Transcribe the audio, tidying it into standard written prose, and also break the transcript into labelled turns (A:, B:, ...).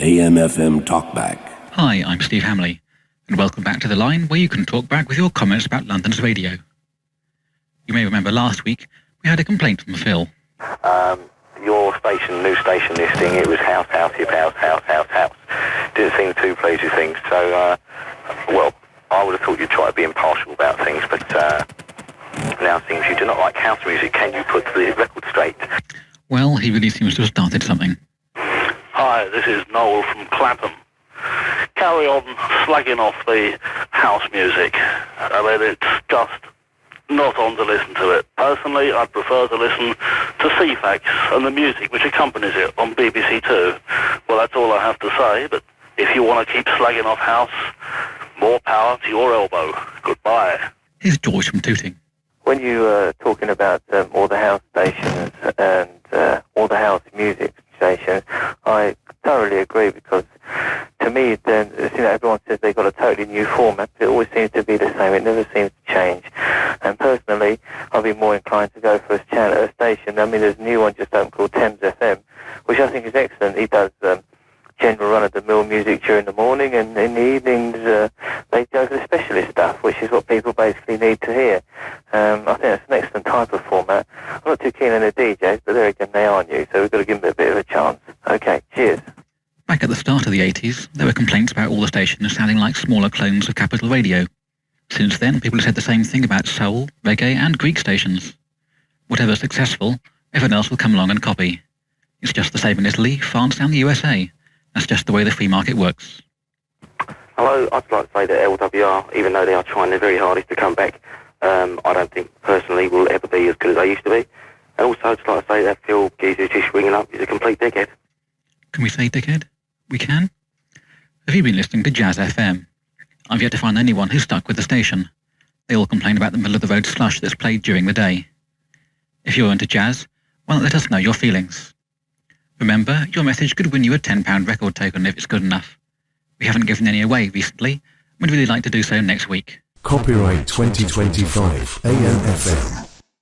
A: AM/FM TalkBack.
B: Hi, I'm Steve Hamley, and welcome back to The Line, where you can talk back with your comments about London's radio. You may remember last week we had a complaint from Phil.
C: Your station, new station listing, it was house, hip house, house. Didn't seem too pleased with things, so, well, I would have thought you'd try to be impartial about things, but now it seems you do not like house music. Can you put the record straight?
B: Well, he really seems to have started something.
D: Hi, this is Noel from Clapham. Carry on slagging off the house music. I mean, it's just not on to listen to it. Personally, I'd prefer to listen to CFAX and the music which accompanies it on BBC Two. Well, that's all I have to say, but if you want to keep slagging off house, more power to your elbow. Goodbye.
B: Here's George from Tooting.
E: When you were talking about all the house stations and all the house music stations, I thoroughly agree, because to me, then, everyone says they've got a totally new format. It always seems to be the same. It never seems to change. And personally, I'll be more inclined to go for a station. I mean, there's a new one just opened called Thames FM, which I think is excellent. He does general run-of-the-mill music during the morning, and in the evenings they go for the specialist stuff, which is what people basically need to hear. I think that's an excellent type of format. I'm not too keen on the DJs, but there again, they are new, so we've got to give them a bit of a chance. Okay, cheers.
B: Back at the start of the 80s, there were complaints about all the stations sounding like smaller clones of Capital Radio. Since then, people have said the same thing about soul, reggae and Greek stations. Whatever's successful, everyone else will come along and copy. It's just the same in Italy, France and the USA. That's just the way the free market works.
C: Hello, I'd like to say that LWR, even though they are trying their very hardest to come back, I don't think personally will ever be as good as they used to be. And also, I'd just like to say that Phil Geezer just ringing up is a complete dickhead.
B: Can we say dickhead? We can? Have you been listening to Jazz FM? I've yet to find anyone who's stuck with the station. They all complain about the middle-of-the-road slush that's played during the day. If you're into jazz, why not let us know your feelings? Remember, your message could win you a £10 record token if it's good enough. We haven't given any away recently. We'd really like to do so next week.
A: Copyright 2025 AM/FM.